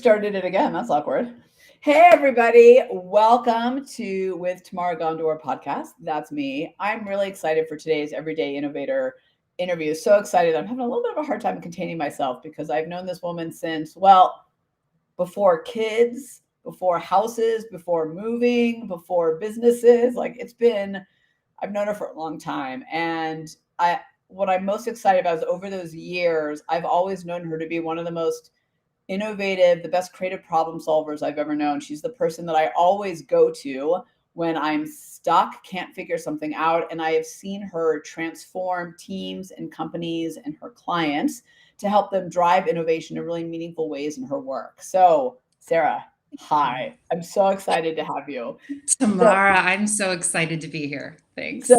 restarted it again. That's awkward. Hey, everybody. Welcome to With Tamara Gondor podcast. That's me. I'm really excited for today's Everyday Innovator interview. So excited. I'm having a little bit of a hard time containing myself because I've known this woman since, well, before kids, before houses, before moving, before businesses. I've known her for a long time. And what I'm most excited about is over those years, I've always known her to be one of the most innovative, the best creative problem solvers I've ever known. She's the person that I always go to when I'm stuck, can't figure something out. And I have seen her transform teams and companies and her clients to help them drive innovation in really meaningful ways in her work. So, Sarah, hi. I'm so excited to have you. Tamara, I'm so excited to be here. So Thanks. I'm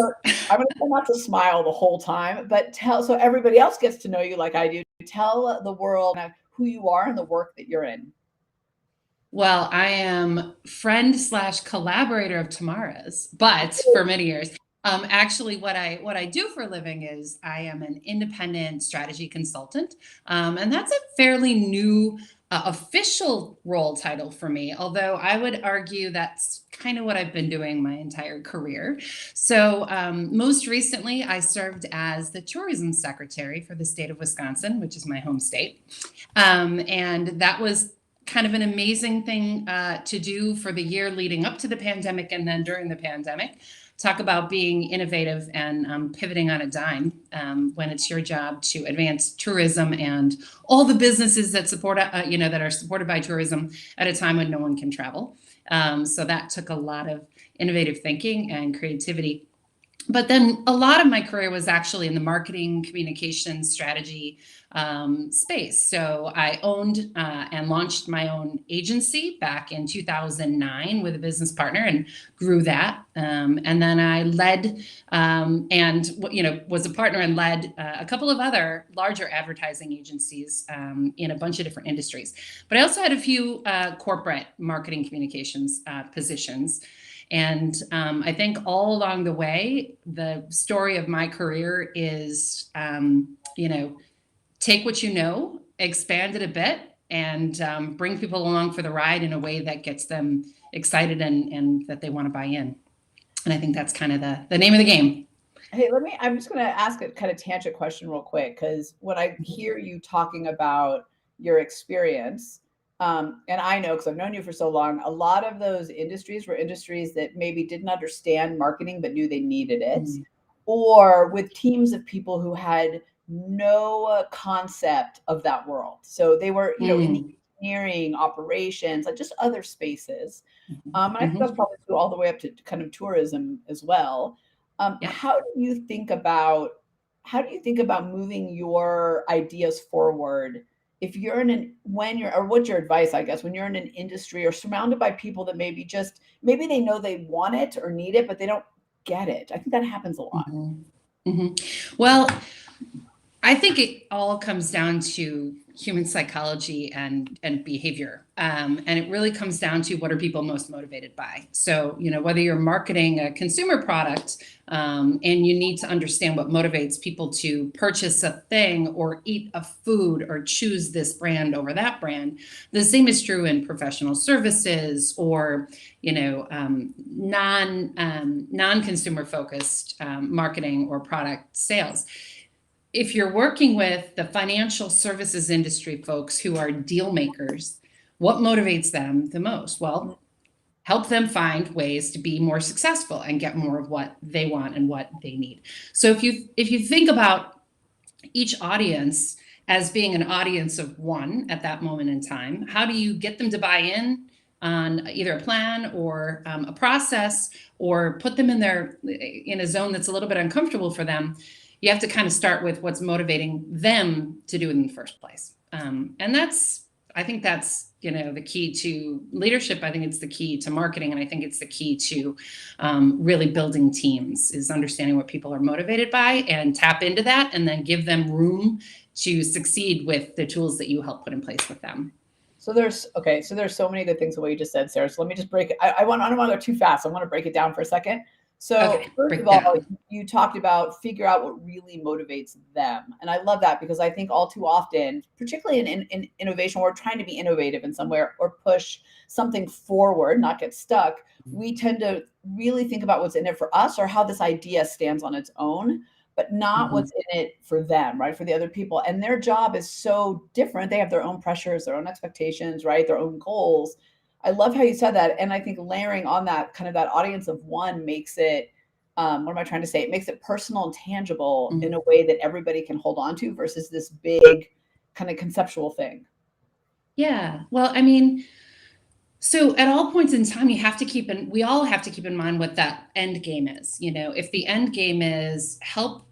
going to try not to smile the whole time, but so everybody else gets to know you like I do. Tell the world who you are and the work that you're in. Well, I am friend slash collaborator of Tamara's, but for many years. Actually, what I do for a living is I am an independent strategy consultant, and that's a fairly new official role title for me. Although I would argue that's kind of what I've been doing my entire career. So most recently, I served as the tourism secretary for the state of Wisconsin, which is my home state, and that was kind of an amazing thing to do for the year leading up to the pandemic and then during the pandemic. Talk about being innovative and pivoting on a dime when it's your job to advance tourism and all the businesses that support, that are supported by tourism at a time when no one can travel. So that took a lot of innovative thinking and creativity. But then a lot of my career was actually in the marketing, communication, strategy space. So I owned and launched my own agency back in 2009 with a business partner and grew that. And then I led and was a partner and led a couple of other larger advertising agencies in a bunch of different industries. But I also had a few corporate marketing communications positions. And I think all along the way, the story of my career is, take what you know, expand it a bit, and bring people along for the ride in a way that gets them excited and that they want to buy in. And I think that's kind of the name of the game. Hey, I'm just going to ask a kind of tangent question real quick, because when I hear you talking about your experience, and I know because I've known you for so long, a lot of those industries were industries that maybe didn't understand marketing but knew they needed it, or with teams of people who had no concept of that world. So they were, in the engineering, operations, like just other spaces. And I think that's probably true all the way up to kind of tourism as well. Yeah. How do you think about moving your ideas forward if you're what's your advice, I guess, when you're in an industry or surrounded by people that maybe they know they want it or need it, but they don't get it? I think that happens a lot. Well, I think it all comes down to human psychology and behavior. And it really comes down to what are people most motivated by. So, whether you're marketing a consumer product and you need to understand what motivates people to purchase a thing or eat a food or choose this brand over that brand, the same is true in professional services or, non-consumer focused marketing or product sales. If you're working with the financial services industry folks who are deal makers, what motivates them the most? Well, help them find ways to be more successful and get more of what they want and what they need. So if you think about each audience as being an audience of one at that moment in time, how do you get them to buy in on either a plan or a process, or put them in a zone that's a little bit uncomfortable for them? You have to kind of start with what's motivating them to do it in the first place. And I think that's, the key to leadership. I think it's the key to marketing. And I think it's the key to really building teams, is understanding what people are motivated by and tap into that and then give them room to succeed with the tools that you help put in place with them. So there's so many good things the way you just said, Sarah. So let me just break it. I don't want to go too fast. I want to break it down for a second. So Okay, first of break all, down. you talked about figure out what really motivates them. And I love that because I think all too often, particularly in innovation, we're trying to be innovative in somewhere or push something forward, not get stuck. We tend to really think about what's in it for us or how this idea stands on its own, but not Mhm. what's in it for them, right? For the other people. And their job is so different. They have their own pressures, their own expectations, right? Their own goals. I love how you said that. And I think layering on that kind of that audience of one makes it, what am I trying to say? It makes it personal and tangible in a Mhm. way that everybody can hold on to versus this big kind of conceptual thing. Yeah. Well, I mean, so at all points in time, we all have to keep in mind what that end game is. If the end game is help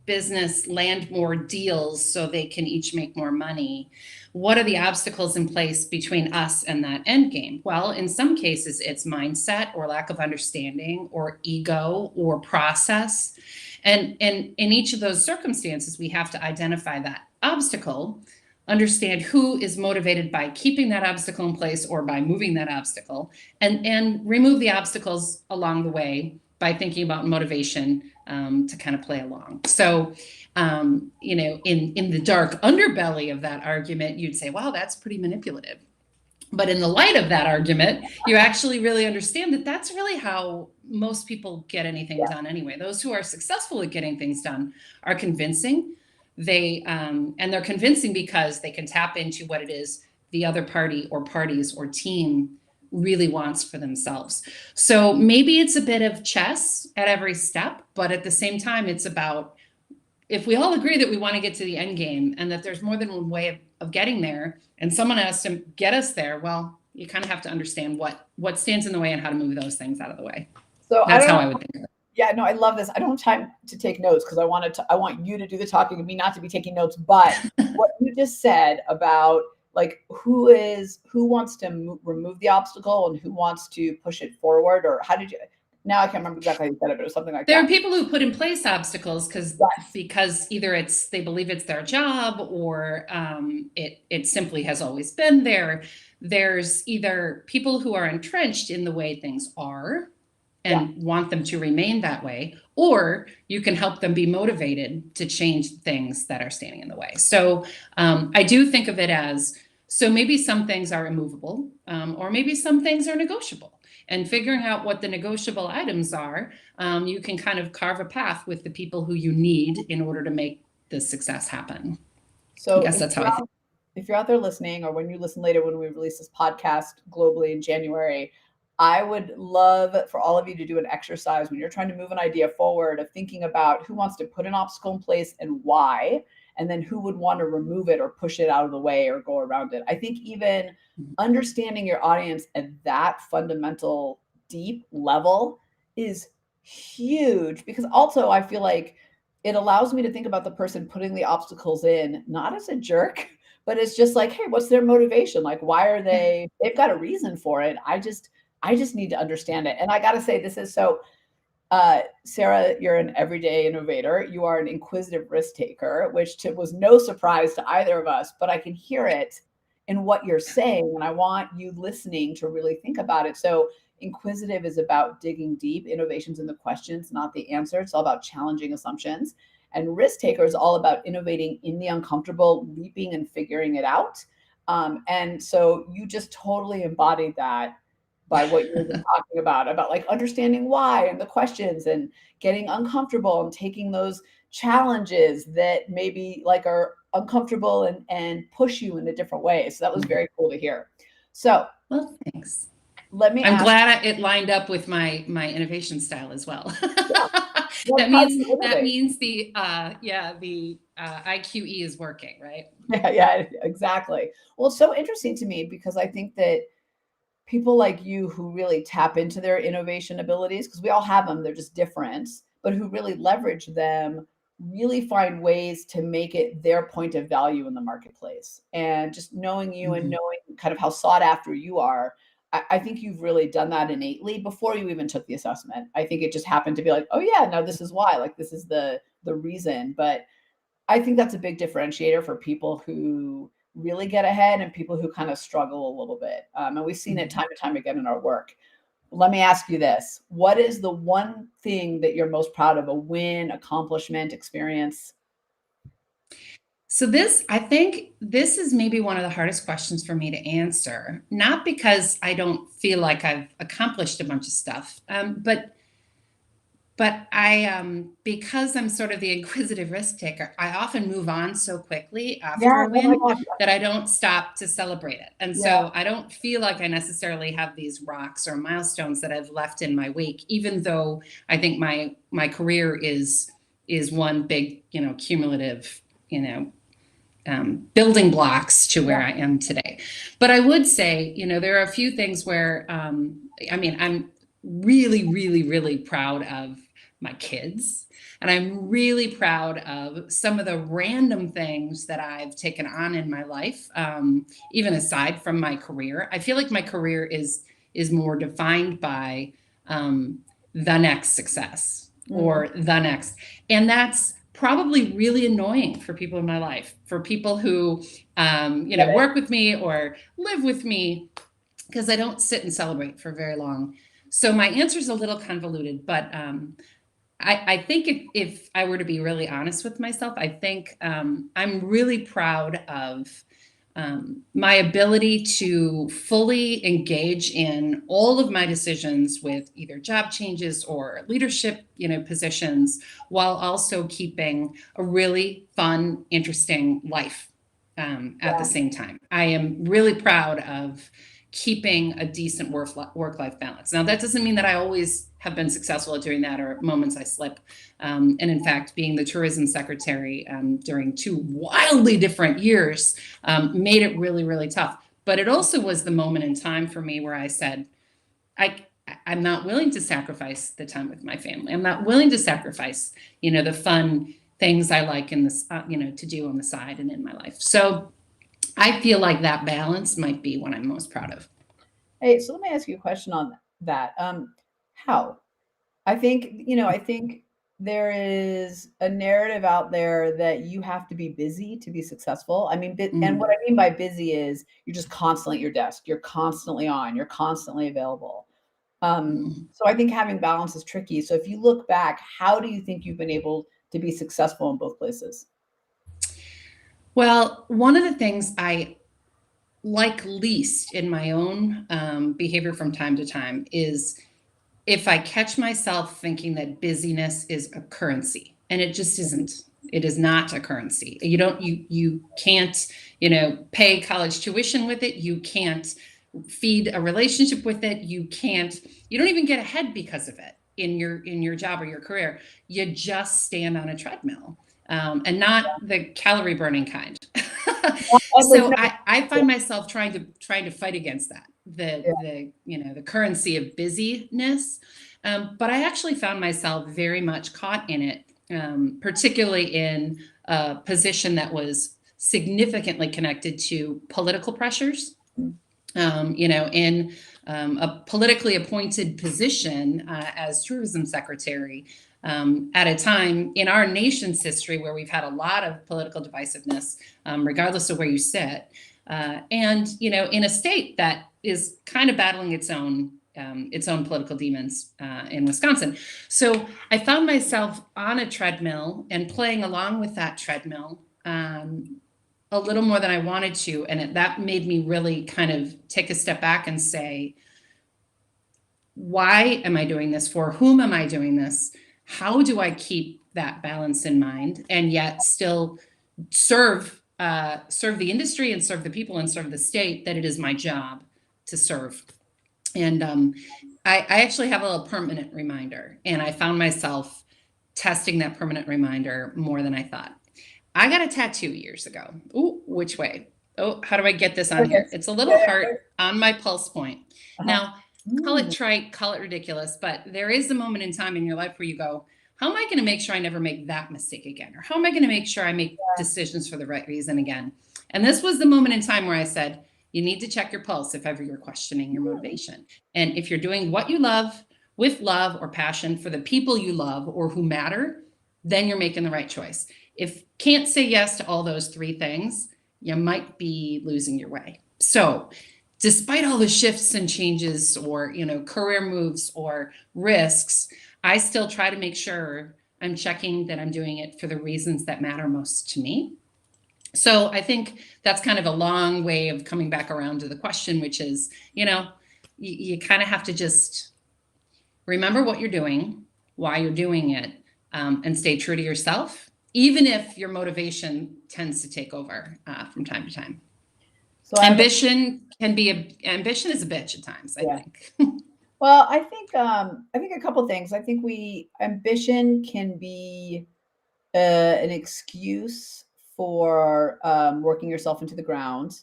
business land more deals so they can each make more money, what are the obstacles in place between us and that end game? Well, in some cases, it's mindset or lack of understanding or ego or process. And in each of those circumstances, we have to identify that obstacle, understand who is motivated by keeping that obstacle in place or by moving that obstacle, and remove the obstacles along the way by thinking about motivation, to kind of play along. So in the dark underbelly of that argument, you'd say, wow, that's pretty manipulative. But in the light of that argument, you actually really understand that that's really how most people get anything Yeah. done anyway. Those who are successful at getting things done are convincing. And they're convincing because they can tap into what it is the other party or parties or team really wants for themselves. So maybe it's a bit of chess at every step, but at the same time, it's about, if we all agree that we want to get to the end game and that there's more than one way of getting there, and someone has to get us there, well, you kind of have to understand what stands in the way and how to move those things out of the way. So I That's don't how know. I would think of it. Yeah, no, I love this. I don't have time to take notes because I want you to do the talking and me not to be taking notes. But what you just said about like who wants to remove the obstacle and who wants to push it forward, or how did you? Now I can't remember exactly how you said it, but it was something like There that. are people who put in place obstacles Yes. because either they believe it's their job, or it simply has always been there. There's either people who are entrenched in the way things are Yeah. and want them to remain that way, or you can help them be motivated to change things that are standing in the way. So I do think of it as, so maybe some things are immovable, or maybe some things are negotiable. And figuring out what the negotiable items are, you can kind of carve a path with the people who you need in order to make this success happen. I So guess that's how I think. if you're out there listening, or when you listen later when we release this podcast globally in January, I would love for all of you to do an exercise when you're trying to move an idea forward of thinking about who wants to put an obstacle in place and why, and then who would want to remove it or push it out of the way or go around it. I think even understanding your audience at that fundamental deep level is huge, because also I feel like it allows me to think about the person putting the obstacles in not as a jerk, but it's just like, hey, what's their motivation? Like, why are Yeah. they've got a reason for it. I just need to understand it. And I got to say, this is so, Sarah, you're an everyday innovator. You are an inquisitive risk taker, which was no surprise to either of us, but I can hear it in what you're saying. And I want you listening to really think about it. So inquisitive is about digging deep. Innovations in the questions, not the answer. It's all about challenging assumptions. And risk taker is all about innovating in the uncomfortable, leaping and figuring it out. And so you just totally embodied that by what you were just talking about like understanding why and the questions and getting uncomfortable and taking those challenges that maybe like are uncomfortable and push you in a different way. So that was very cool to hear. So Well, thanks. let me I'm ask. glad it lined up with my innovation style as well. Yeah, that's that how means you that innovate. means the IQE is working, right? Yeah, exactly. Well, it's so interesting to me because I think that people like you who really tap into their innovation abilities, because we all have them, they're just different, but who really leverage them, really find ways to make it their point of value in the marketplace. And just knowing you and Mhm. knowing kind of how sought after you are, I think you've really done that innately before you even took the assessment. I think it just happened to be like, oh yeah, no, this is why, like this is the reason. But I think that's a big differentiator for people who really get ahead and people who kind of struggle a little bit. And we've seen it Mhm. time and time again in our work. Let me ask you this. What is the one thing that you're most proud of? A win, accomplishment, experience? So this, I think this is maybe one of the hardest questions for me to answer, not because I don't feel like I've accomplished a bunch of stuff, but I, because I'm sort of the inquisitive risk taker, I often move on so quickly after Yeah. a Oh my win gosh. that I don't stop to celebrate it. And Yeah. so I don't feel like I necessarily have these rocks or milestones that I've left in my wake, even though I think my career is one big, cumulative, building blocks to where Yeah. I am today. But I would say, there are a few things where, I'm really, really, really proud of my kids. And I'm really proud of some of the random things that I've taken on in my life, even aside from my career. I feel like my career is more defined by the next success Mm. or the next. And that's probably really annoying for people in my life, for people who, work with me or live with me, because I don't sit and celebrate for very long. So my answer is a little convoluted, but I think if I were to be really honest with myself, I think I'm really proud of my ability to fully engage in all of my decisions with either job changes or leadership, positions, while also keeping a really fun, interesting life at the Yeah. same time. I am really proud of keeping a decent work-life balance. Now, that doesn't mean that I always have been successful at doing that, or moments I slip. And in fact, being the tourism secretary during 2 wildly different years made it really, really tough. But it also was the moment in time for me where I said, I'm not willing to sacrifice the time with my family. I'm not willing to sacrifice, the fun things I like in this, to do on the side and in my life. So I feel like that balance might be what I'm most proud of. Hey, so let me ask you a question on that. How? I think there is a narrative out there that you have to be busy to be successful. I mean, and what Mm. I mean by busy is you're just constantly at your desk, you're constantly on, you're constantly available. Mm. So I think having balance is tricky. So if you look back, how do you think you've been able to be successful in both places? Well, one of the things I like least in my own behavior from time to time is if I catch myself thinking that busyness is a currency, and it just isn't. It is not a currency. You can't, pay college tuition with it. You can't feed a relationship with it. You don't even get ahead because of it in your job or your career. You just stand on a treadmill. And not the calorie burning kind. There's So no, I find myself trying to fight against that, yeah, the currency of busyness. But I actually found myself very much caught in it, particularly in a position that was significantly connected to political pressures. In a politically appointed position as tourism secretary, at a time in our nation's history where we've had a lot of political divisiveness, regardless of where you sit, and in a state that is kind of battling its own political demons in Wisconsin. So I found myself on a treadmill and playing along with that treadmill. A little more than I wanted to. And that made me really kind of take a step back and say, why am I doing this? For whom am I doing this? How do I keep that balance in mind and yet still serve the industry and serve the people and serve the state that it is my job to serve? And I actually have a little permanent reminder, and I found myself testing that permanent reminder more than I thought. I got a tattoo years ago. Ooh, which way? Oh, how do I get this on here? focus. It's a Yeah, little yeah, heart on my pulse point. uh-huh. Now, call it Mm, trite, call it ridiculous, but there is a moment in time in your life where you go, how am I going to make sure I never make that mistake again? Or how am I going to make sure I make decisions for the right reason again? And this was the moment in time where I said, you need to check your pulse if ever you're questioning your motivation. And if you're doing what you love with love or passion for the people you love or who matter, then you're making the right choice. If can't say yes to all those three things, you might be losing your way. So despite all the shifts and changes or, career moves or risks, I still try to make sure I'm checking that I'm doing it for the reasons that matter most to me. So I think that's kind of a long way of coming back around to the question, which is, you kind of have to just remember what you're doing, why you're doing it, and stay true to yourself, even if your motivation tends to take over from time to time. So ambition is a bitch at times, I think. Well, I think a couple things. I think ambition can be an excuse for working yourself into the ground.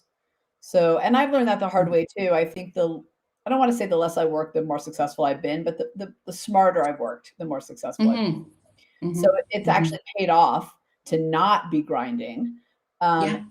So, and I've learned that the hard way too. I think I don't want to say the less I work, the more successful I've been, but the smarter I've worked, the more successful I've been. So it's actually paid off to not be grinding. And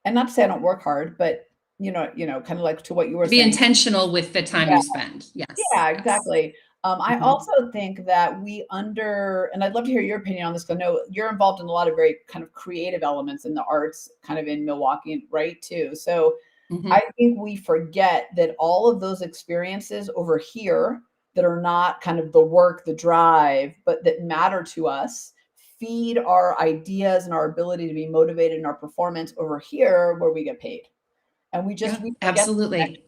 not to say I don't work hard, but kind of like to what you were saying. Be intentional with the time you spend. Yes. Yeah, exactly. I also think that and I'd love to hear your opinion on this, because I know you're involved in a lot of very kind of creative elements in the arts, kind of in Milwaukee, right, too. So I think we forget that all of those experiences over here that are not kind of the work, the drive, but that matter to us, feed our ideas and our ability to be motivated in our performance over here where we get paid. And we absolutely.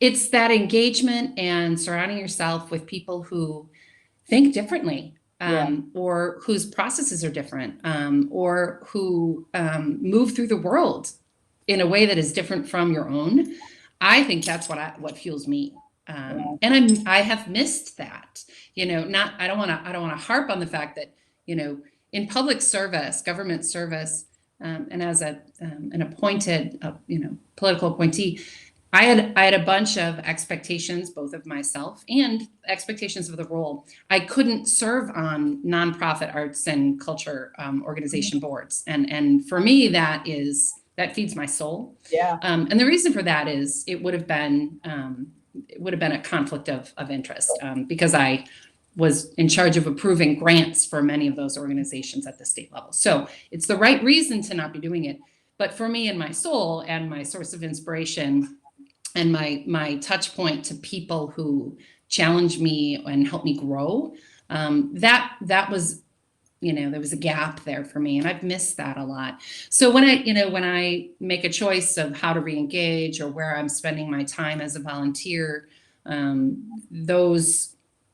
It's that engagement and surrounding yourself with people who think differently, or whose processes are different, or who move through the world in a way that is different from your own. I think that's what fuels me. And I have missed that. I don't want to harp on the fact that, in public service, government service, and as an appointed, political appointee, I had a bunch of expectations, both of myself and expectations of the role. I couldn't serve on nonprofit arts and culture organization boards, and for me that feeds my soul. And the reason for that is it would have been a conflict of interest, because I was in charge of approving grants for many of those organizations at the state level. So it's the right reason to not be doing it. But for me and my soul and my source of inspiration and my touch point to people who challenge me and help me grow, that was, there was a gap there for me, and I've missed that a lot. So when I make a choice of how to reengage or where I'm spending my time as a volunteer,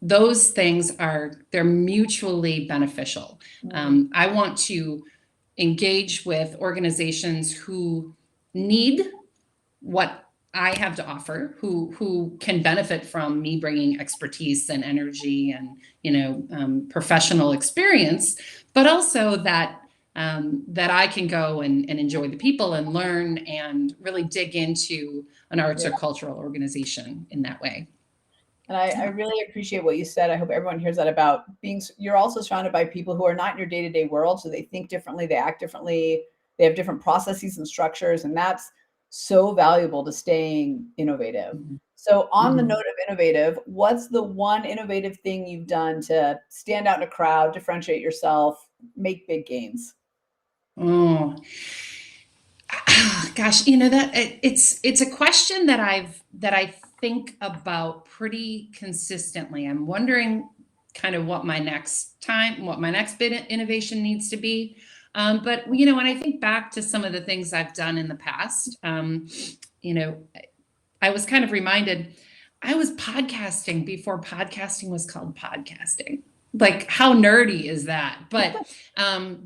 those things they're mutually beneficial. I want to engage with organizations who need what I have to offer, who can benefit from me bringing expertise and energy and professional experience, but also that I can go and enjoy the people and learn and really dig into an arts or cultural organization in that way. And I really appreciate what you said. I hope everyone hears that about you're also surrounded by people who are not in your day-to-day world. So they think differently, they act differently, they have different processes and structures. And that's so valuable to staying innovative. So on the note of innovative, what's the one innovative thing you've done to stand out in a crowd, differentiate yourself, make big gains? Oh, gosh, that it's a question that I think about pretty consistently. I'm wondering kind of what my next bit of innovation needs to be. But when I think back to some of the things I've done in the past, I was kind of reminded I was podcasting before podcasting was called podcasting. Like, how nerdy is that? But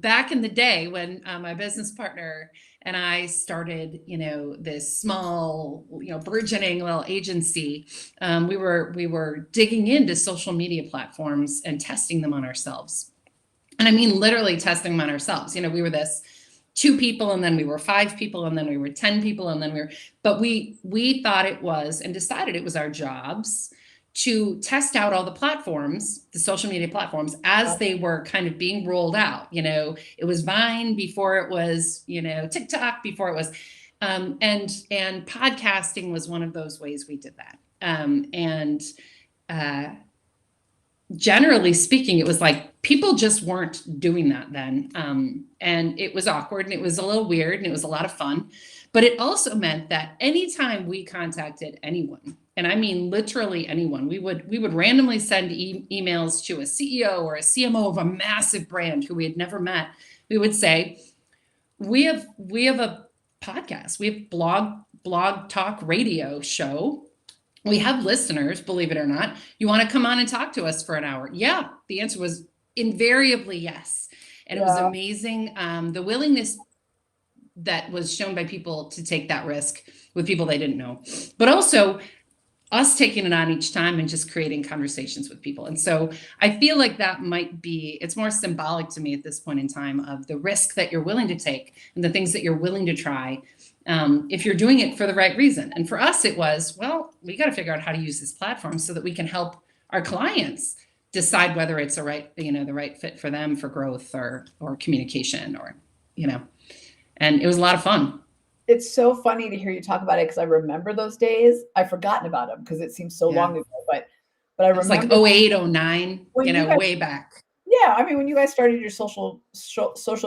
back in the day when my business partner and I started, this small, burgeoning little agency, we were digging into social media platforms and testing them on ourselves. And I mean, literally testing them on ourselves. We were this 2 people, and then we were 5 people, and then we were 10 people, and then but we thought it was, and decided it was our jobs to test out all the platforms, the social media platforms, as they were kind of being rolled out. It was Vine before it was, TikTok before it was, and podcasting was one of those ways we did that. Generally speaking, it was like people just weren't doing that then. And it was awkward, and it was a little weird, and it was a lot of fun. But it also meant that anytime we contacted anyone, and I mean literally anyone, we would randomly send emails to a CEO or a CMO of a massive brand who we had never met. We would say, we have a podcast, we have blog talk radio show. We have listeners, believe it or not. You want to come on and talk to us for an hour? Yeah. The answer was invariably yes. And it was Yeah. amazing. The willingness that was shown by people to take that risk with people they didn't know, but also us taking it on each time and just creating conversations with people. And so I feel like that might be, it's more symbolic to me at this point in time of the risk that you're willing to take and the things that you're willing to try, if you're doing it for the right reason. And for us, it was, well, we got to figure out how to use this platform so that we can help our clients decide whether it's the right fit for them for growth or communication or, and it was a lot of fun. It's so funny to hear you talk about it because I remember those days. I've forgotten about them because it seems so long ago, but I It's like remember 08, 09, way back. Yeah, I mean, when you guys started your social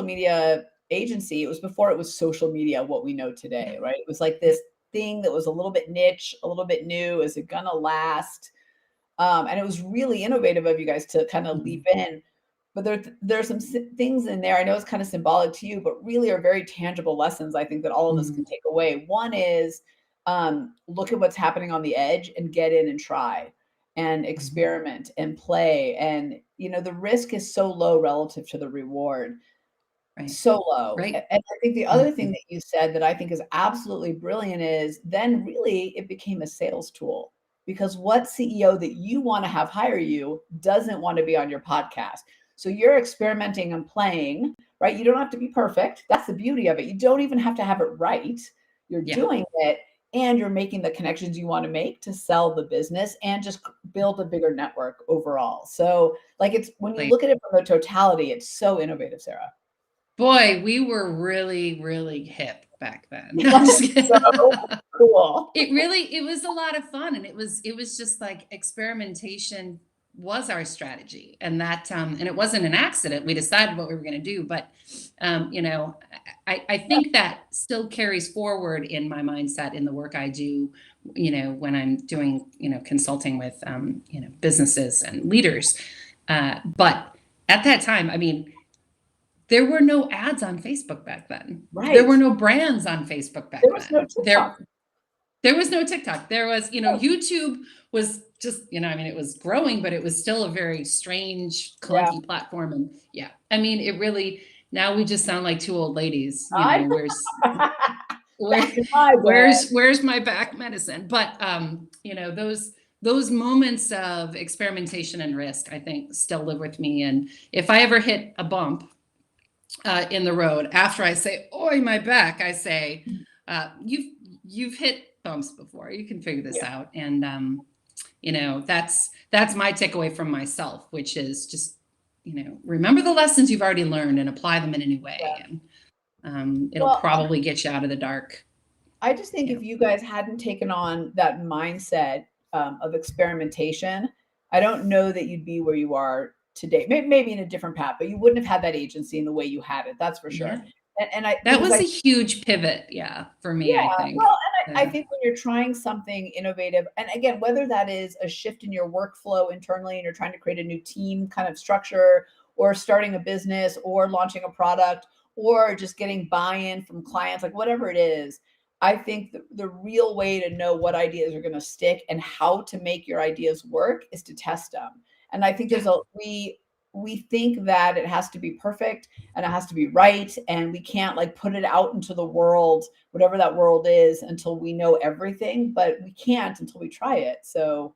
media agency, it was before it was social media, what we know today, right? It was like this thing that was a little bit niche, a little bit new. Is it gonna last? And it was really innovative of you guys to kind of leap in. But there's some things in there. I know it's kind of symbolic to you, but really are very tangible lessons. I think that all of us can take away. One is look at what's happening on the edge and get in and try and experiment and play. And the risk is so low relative to the reward. Right. So low. Right. And I think the other thing that you said that I think is absolutely brilliant is then really it became a sales tool, because what CEO that you want to have hire you doesn't want to be on your podcast. So you're experimenting and playing, right? You don't have to be perfect. That's the beauty of it. You don't even have to have it right. You're doing it, and you're making the connections you want to make to sell the business and just build a bigger network overall. So like, it's when you look at it from the totality, it's so innovative, Sarah. Boy, we were really, really hip back then. So cool. It was a lot of fun. And it was just like experimentation was our strategy. And that, and it wasn't an accident. We decided what we were going to do. But, I think that still carries forward in my mindset in the work I do, when I'm doing, consulting with, businesses and leaders. But at that time, I mean, there were no ads on Facebook back then. Right. There were no brands on Facebook back then. No TikTok. There was no TikTok. There was, YouTube was just, it was growing, but it was still a very strange, clunky platform. And I mean, it really, now we just sound like two old ladies. Where's my back medicine? But, those moments of experimentation and risk, I think, still live with me. And if I ever hit a bump, in the road, after I say, "Oi, my back," I say, "You've hit bumps before. You can figure this out." And that's my takeaway from myself, which is just remember the lessons you've already learned and apply them in a new way, and it'll probably get you out of the dark. I just think if you guys hadn't taken on that mindset of experimentation, I don't know that you'd be where you are today. Maybe in a different path, but you wouldn't have had that agency in the way you had it. That's for sure. And that was a huge pivot, for me. I think. Well, and I think when you're trying something innovative, and again, whether that is a shift in your workflow internally and you're trying to create a new team kind of structure, or starting a business, or launching a product, or just getting buy-in from clients, like whatever it is, I think the real way to know what ideas are going to stick and how to make your ideas work is to test them. And I think we think that it has to be perfect and it has to be right, and we can't like put it out into the world, whatever that world is, until we know everything. But we can't until we try it. So,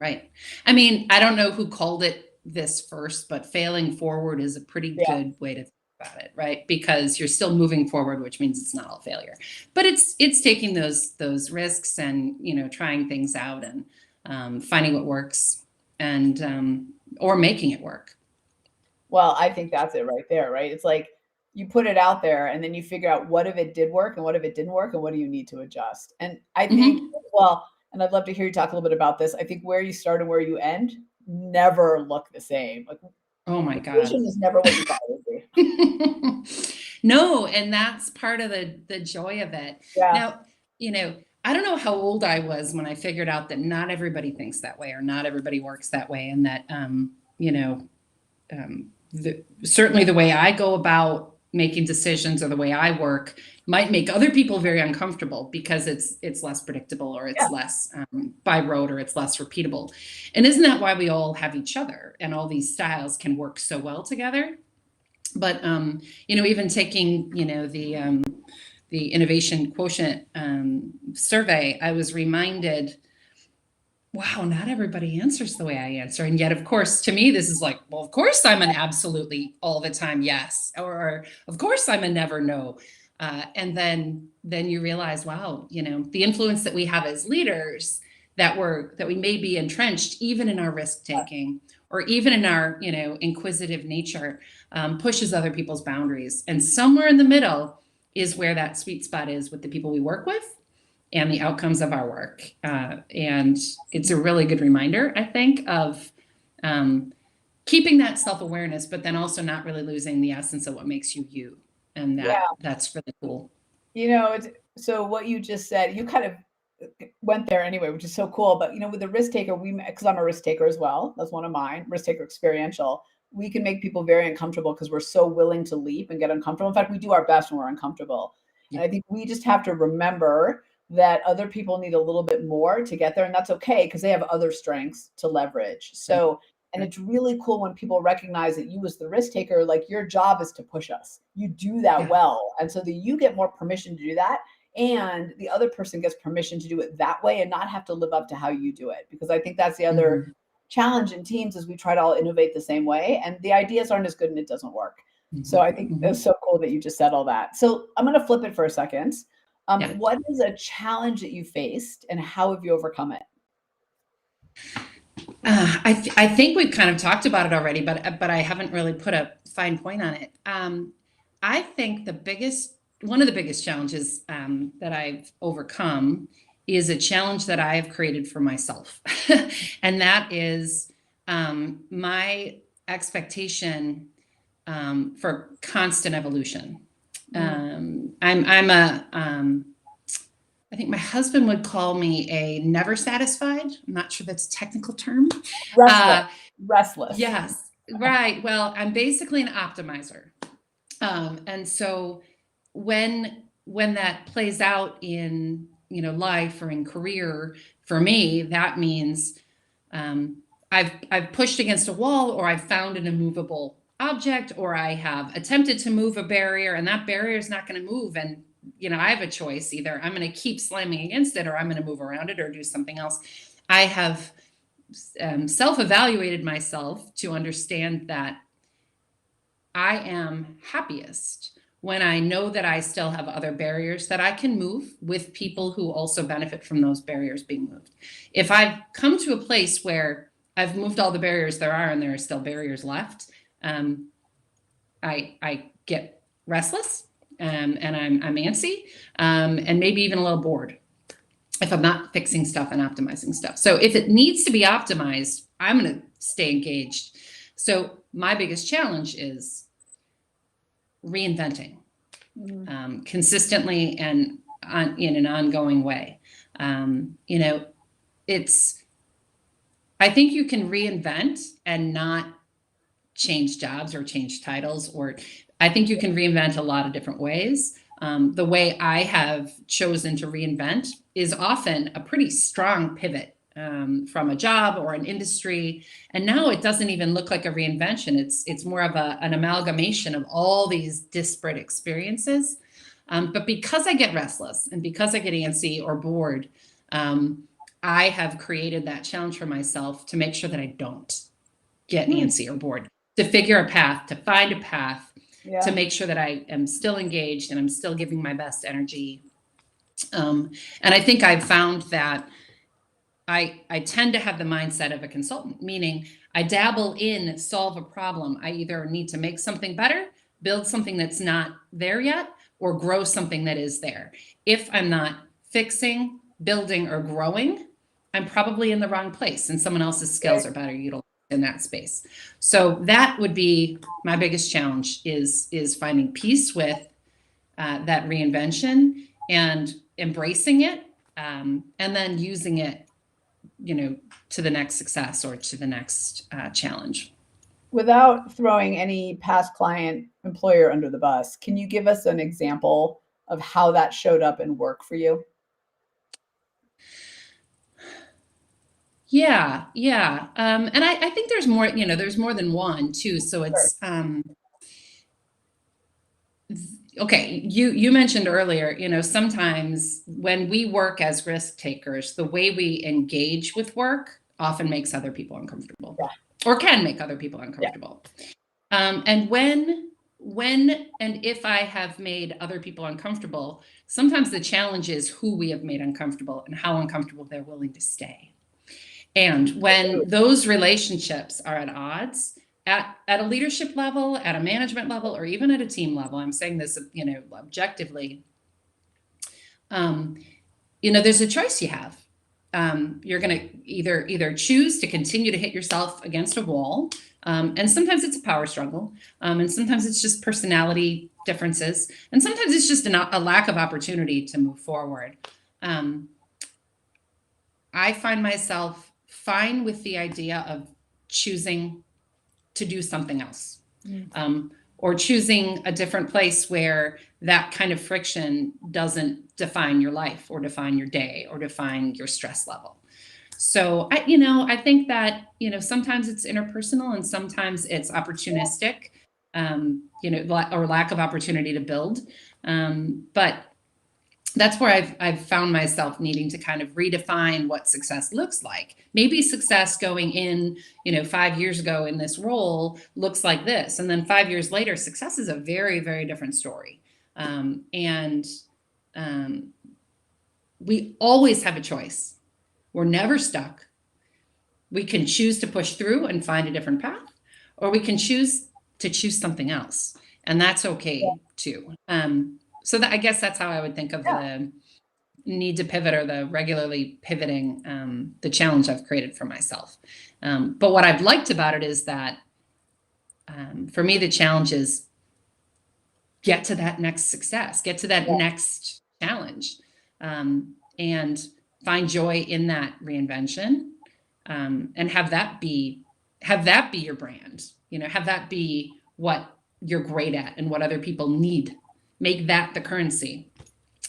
right. I mean, I don't know who called it this first, but failing forward is a pretty good way to think about it, right? Because you're still moving forward, which means it's not all failure. But it's taking those risks and trying things out and finding what works and or making it work. Well, I think that's it right there, right? It's like you put it out there and then you figure out what if it did work and what if it didn't work and what do you need to adjust. And I think, and I'd love to hear you talk a little bit about this. I think where you start and where you end never look the same. Like, oh my God. Vision is never what you thought it would be. No, and that's part of the joy of it. Yeah. Now, I don't know how old I was when I figured out that not everybody thinks that way or not everybody works that way, and that you know, certainly the way I go about making decisions or the way I work might make other people very uncomfortable because it's less predictable or it's less by rote or it's less repeatable. And isn't that why we all have each other and all these styles can work so well together? But even taking the innovation quotient survey, I was reminded, wow, not everybody answers the way I answer. And yet, of course, to me, this is like, well, of course I'm an absolutely all the time yes, or of course I'm a never no. And then you realize, wow, the influence that we have as leaders that we may be entrenched even in our risk taking or even in our inquisitive nature pushes other people's boundaries. And somewhere in the middle is where that sweet spot is with the people we work with and the outcomes of our work. And it's a really good reminder, I think, of keeping that self-awareness, but then also not really losing the essence of what makes you you. And that's really cool. So what you just said, you kind of went there anyway, which is so cool. But with the risk taker, because I'm a risk taker as well, that's one of mine, risk taker experiential. We can make people very uncomfortable because we're so willing to leap and get uncomfortable. In fact, we do our best when we're uncomfortable. And I think we just have to remember that other people need a little bit more to get there, and that's okay because they have other strengths to leverage. So, and it's really cool when people recognize that you as the risk taker, like your job is to push us. You do that well. And so that you get more permission to do that. And the other person gets permission to do it that way and not have to live up to how you do it. Because I think that's the other challenge in teams is we try to all innovate the same way and the ideas aren't as good and it doesn't work. So I think it's so cool that you just said all that. So I'm going to flip it for a second. What is a challenge that you faced and how have you overcome it? I think we've kind of talked about it already, but I haven't really put a fine point on it. I think one of the biggest challenges that I've overcome is a challenge that I have created for myself. And that is my expectation for constant evolution. I think my husband would call me a never satisfied. I'm not sure that's a technical term. Restless. Yes, right. Well, I'm basically an optimizer. And so when that plays out in life or in career, for me, that means I've pushed against a wall, or I've found an immovable object, or I have attempted to move a barrier, and that barrier is not going to move. And I have a choice: either I'm going to keep slamming against it, or I'm going to move around it, or do something else. I have self-evaluated myself to understand that I am happiest when I know that I still have other barriers that I can move with people who also benefit from those barriers being moved. If I've come to a place where I've moved all the barriers there are and there are still barriers left, I get restless and I'm antsy and maybe even a little bored if I'm not fixing stuff and optimizing stuff. So if it needs to be optimized, I'm going to stay engaged. So my biggest challenge is reinventing consistently and in an ongoing way. I think you can reinvent and not change jobs or change titles, or I think you can reinvent a lot of different ways. The way I have chosen to reinvent is often a pretty strong pivot from a job or an industry. And now it doesn't even look like a reinvention. It's more of an amalgamation of all these disparate experiences. But because I get restless and because I get antsy or bored, I have created that challenge for myself to make sure that I don't get antsy or bored, to figure a path, to find a path, to make sure that I am still engaged and I'm still giving my best energy. And I think I've found that I tend to have the mindset of a consultant, meaning I dabble in solve a problem. I either need to make something better, build something that's not there yet, or grow something that is there. If I'm not fixing, building, or growing, I'm probably in the wrong place and someone else's skills are better utilized. in that space. So that would be my biggest challenge is finding peace with that reinvention and embracing it, and then using it, to the next success or to the next challenge. Without throwing any past client employer under the bus, can you give us an example of how that showed up in work for you? Yeah, yeah. And I think there's more, there's more than one too. So Sure. it's okay. You mentioned earlier, sometimes when we work as risk takers, the way we engage with work often makes other people uncomfortable, Yeah. or can make other people uncomfortable. Yeah. And when and if I have made other people uncomfortable, sometimes the challenge is who we have made uncomfortable and how uncomfortable they're willing to stay. And when those relationships are at odds at a leadership level, at a management level, or even at a team level, I'm saying this, objectively, there's a choice you have. You're going to either choose to continue to hit yourself against a wall. And sometimes it's a power struggle. And sometimes it's just personality differences. And sometimes it's just a lack of opportunity to move forward. I find myself fine with the idea of choosing to do something else, or choosing a different place where that kind of friction doesn't define your life or define your day or define your stress level. So I think that, sometimes it's interpersonal and sometimes it's opportunistic, or lack of opportunity to build. But that's where I've found myself needing to kind of redefine what success looks like. Maybe success going in, 5 years ago in this role looks like this. And then 5 years later, success is a very, very different story. And we always have a choice. We're never stuck. We can choose to push through and find a different path, or we can choose to choose something else. And that's okay too. So that, I guess that's how I would think of the need to pivot, or the regularly pivoting, the challenge I've created for myself. But what I've liked about it is that, for me, the challenge is get to that next success, get to that next challenge, and find joy in that reinvention, and have that be your brand, have that be what you're great at and what other people need. Make that the currency,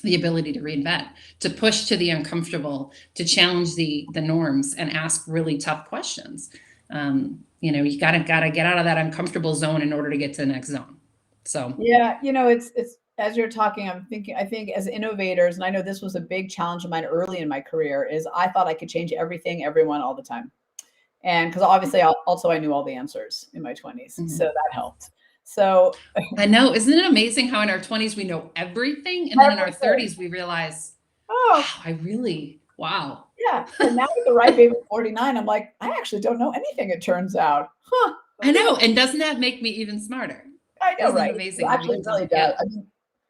the ability to reinvent, to push to the uncomfortable, to challenge the norms and ask really tough questions. You gotta get out of that uncomfortable zone in order to get to the next zone. So yeah, it's as you're talking, I think as innovators, and I know this was a big challenge of mine early in my career, is I thought I could change everything, everyone, all the time. And because obviously I knew all the answers in my 20s. So that helped. So I know, isn't it amazing how in our 20s we know everything, and then in our 30s we realize, wow, wow. Yeah. And now with the ripe age of 49, I'm like, I actually don't know anything, it turns out. Huh. I know. And doesn't that make me even smarter? I know, Isn't right? it amazing? It actually really does. I mean,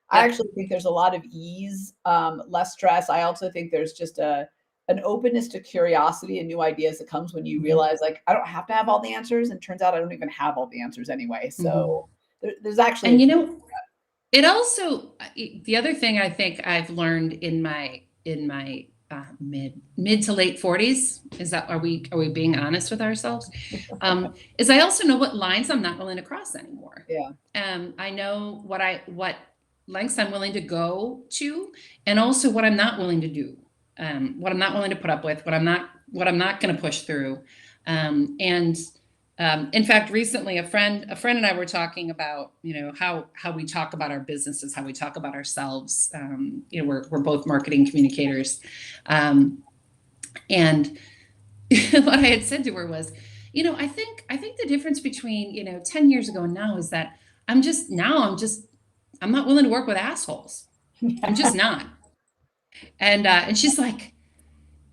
I actually think there's a lot of ease, less stress. I also think there's just an openness to curiosity and new ideas that comes when you realize, like, I don't have to have all the answers, and turns out I don't even have all the answers anyway. So there's actually, and it also, the other thing I think I've learned in my mid to late 40s is that, are we being honest with ourselves? Is I also know what lines I'm not willing to cross anymore. Yeah. I know what lengths I'm willing to go to, and also what I'm not willing to do. What I'm not willing to put up with, what I'm not going to push through. In fact, recently a friend and I were talking about, how we talk about our businesses, how we talk about ourselves. We're both marketing communicators. And what I had said to her was, I think the difference between, 10 years ago and now is that I'm not willing to work with assholes. I'm just not. And she's like,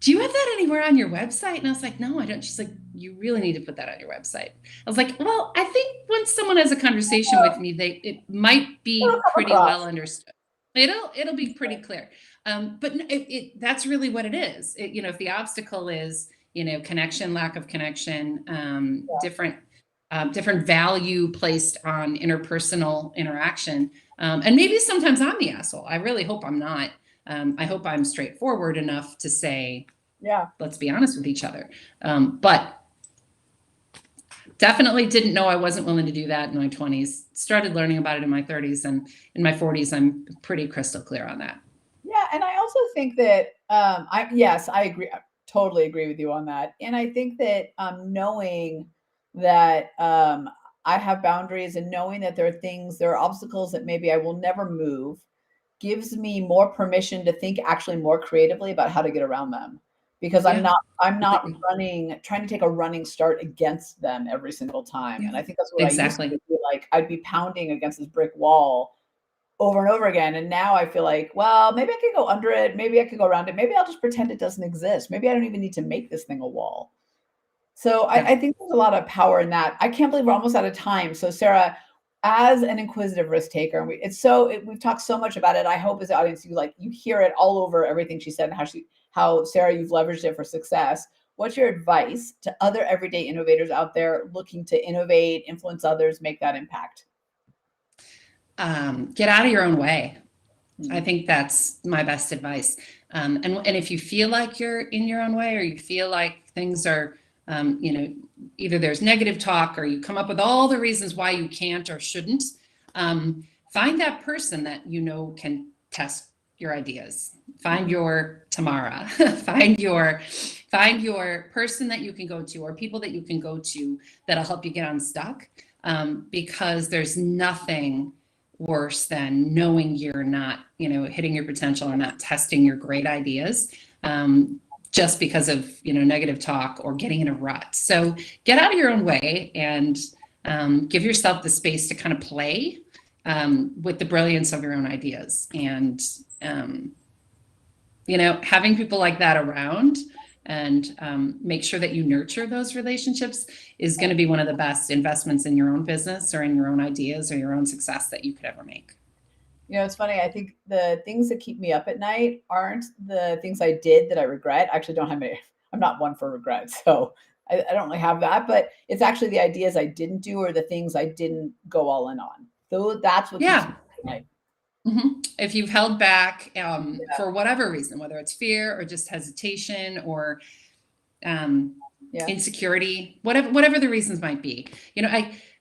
do you have that anywhere on your website? And I was like, no, I don't. She's like, you really need to put that on your website. I was like, well, I think when someone has a conversation with me, it might be pretty well understood. It'll be pretty clear. But that's really what it is. If the obstacle is, connection, lack of connection, different value placed on interpersonal interaction. And maybe sometimes I'm the asshole. I really hope I'm not. I hope I'm straightforward enough to say, let's be honest with each other. But definitely didn't know I wasn't willing to do that in my 20s. Started learning about it in my 30s, and in my 40s, I'm pretty crystal clear on that. Yeah, and I also think that I agree. I totally agree with you on that. And I think that knowing that I have boundaries and knowing that there are obstacles that maybe I will never move, gives me more permission to think actually more creatively about how to get around them. Because I'm not trying to take a running start against them every single time. And I think that's what I used to do. Like I'd be pounding against this brick wall over and over again. And now I feel like, well, maybe I could go under it. Maybe I could go around it. Maybe I'll just pretend it doesn't exist. Maybe I don't even need to make this thing a wall. So I think there's a lot of power in that. I can't believe we're almost out of time. So Sarah, as an inquisitive risk taker, and we've talked so much about it. I hope as the audience, you hear it all over everything she said and how Sarah, you've leveraged it for success. What's your advice to other everyday innovators out there looking to innovate, influence others, make that impact? Get out of your own way. I think that's my best advice. And if you feel like you're in your own way, or you feel like things are, either there's negative talk, or you come up with all the reasons why you can't or shouldn't, find that person that can test your ideas. Find your Tamara. find your person that you can go to, or people that you can go to that'll help you get unstuck. Because there's nothing worse than knowing you're not, hitting your potential or not testing your great ideas, just because of, negative talk or getting in a rut. So get out of your own way and give yourself the space to kind of play with the brilliance of your own ideas. And, having people like that around and make sure that you nurture those relationships is going to be one of the best investments in your own business or in your own ideas or your own success that you could ever make. It's funny. I think the things that keep me up at night aren't the things I did that I regret. I actually don't have any. I'm not one for regret, so I don't really have that. But it's actually the ideas I didn't do or the things I didn't go all in on. So that's what keeps me up at night. Mm-hmm. If you've held back for whatever reason, whether it's fear or just hesitation or insecurity, whatever the reasons might be,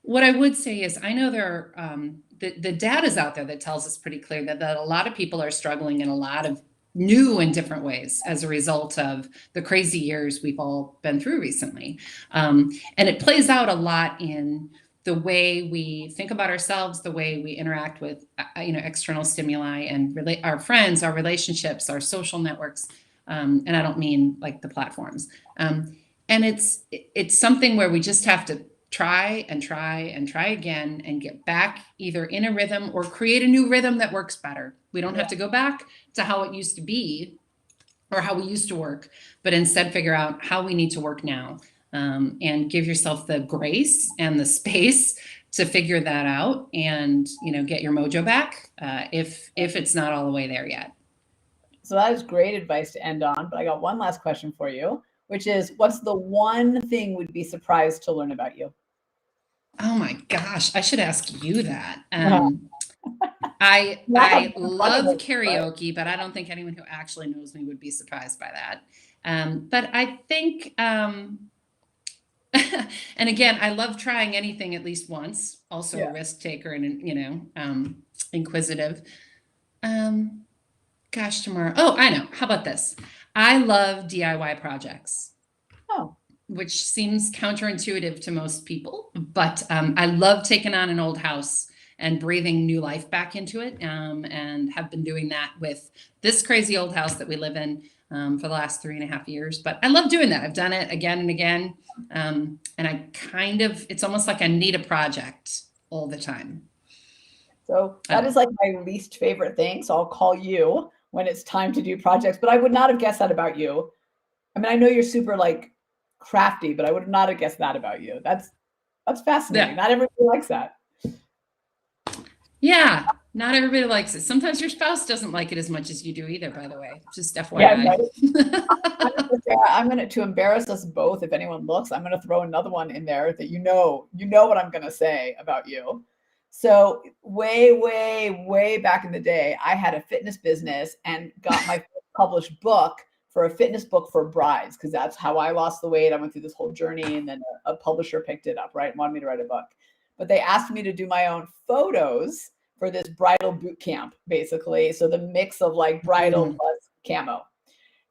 what I would say is, I know there are the data's out there that tells us pretty clear that a lot of people are struggling in a lot of new and different ways as a result of the crazy years we've all been through recently. And it plays out a lot in the way we think about ourselves, the way we interact with, external stimuli and our friends, our relationships, our social networks. And I don't mean like the platforms. And it's something where we just have to try and try and try again and get back either in a rhythm or create a new rhythm that works better. We don't have to go back to how it used to be or how we used to work, but instead figure out how we need to work now. And give yourself the grace and the space to figure that out and, get your mojo back if it's not all the way there yet. So that is great advice to end on. But I got one last question for you, which is, what's the one thing we'd be surprised to learn about you? Oh my gosh, I should ask you that. I love karaoke, but I don't think anyone who actually knows me would be surprised by that. But I think, and again, I love trying anything at least once. Also a risk taker and, inquisitive. Gosh, Tamara. Oh, I know. How about this? I love DIY projects. Oh. Which seems counterintuitive to most people, but I love taking on an old house and breathing new life back into it, and have been doing that with this crazy old house that we live in for the last 3.5 years. But I love doing that. I've done it again and again, and it's almost like I need a project all the time. So that is like my least favorite thing. So I'll call you when it's time to do projects, but I would not have guessed that about you. I mean, I know you're super crafty, but I would not have guessed that about you. That's fascinating. Not everybody likes that. Yeah. Not everybody likes it. Sometimes your spouse doesn't like it as much as you do either, by the way. Just Yeah, FYI. right. I'm gonna to embarrass us both. If anyone looks, I'm gonna throw another one in there that you know what I'm gonna say about you. So way back in the day, I had a fitness business and got my first published book for a fitness book for brides because that's how I lost the weight. I went through this whole journey, and then a publisher picked it up, right, and wanted me to write a book. But they asked me to do my own photos for this bridal boot camp, basically. So the mix of like bridal plus camo.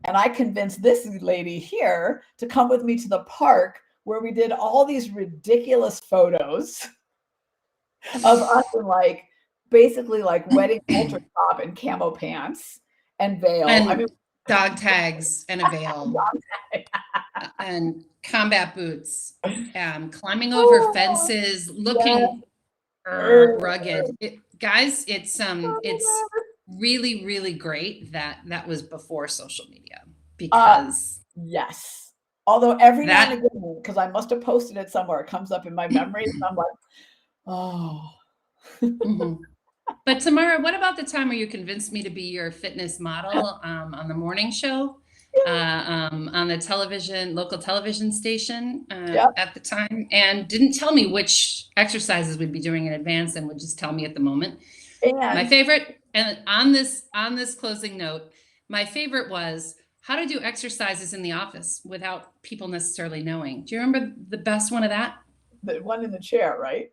And I convinced this lady here to come with me to the park where we did all these ridiculous photos of us in like basically like wedding halter top and camo pants and veil. I mean, And dog tags and a veil and combat boots, climbing over fences, looking rugged. Guys, it's really, really great that that was before social media because yes. Although every now and that again, because I must have posted it somewhere, it comes up in my memories, and I'm like, oh. Mhm. But Tamara, what about the time where you convinced me to be your fitness model on the morning show on the television, local television station Yep. at the time, and didn't tell me which exercises we'd be doing in advance, and would just tell me at the moment. My And favorite, and on this closing note, my favorite was how to do exercises in the office without people necessarily knowing. Do you remember the best one of that? the one in the chair, right?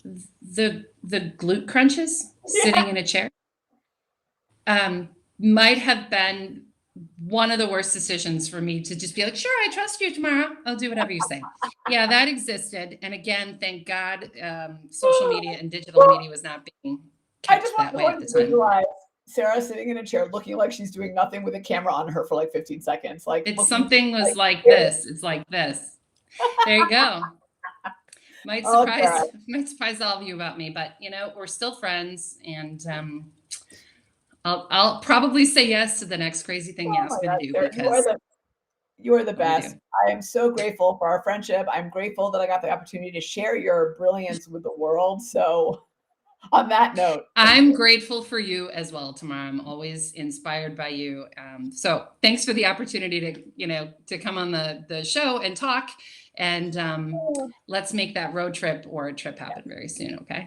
The glute crunches, Yeah. sitting in a chair. Might have been one of the worst decisions for me to just be like, sure, I trust you, Tamara. I'll do whatever you say. Yeah, that existed. And again, thank God, social media and digital media was not being I just kept want that way at everyone the to time. visualize Sarah sitting in a chair looking like she's doing nothing with a camera on her for like 15 seconds. Like It's looking something was like serious. this. It's like this. There you go. Might Oh, Sarah. surprise all of you about me, but you know, we're still friends, and I'll probably say yes to the next crazy thing you Oh my ask me to God, do Sarah, because you are the what do you do? best. I am so grateful for our friendship. I'm grateful that I got the opportunity to share your brilliance with the world. So on that note, thank I'm you. grateful for you as well, Tamara. I'm always inspired by you. So thanks for the opportunity to, you know, to come on the show and talk. And let's make that road trip or a trip happen very soon. Okay.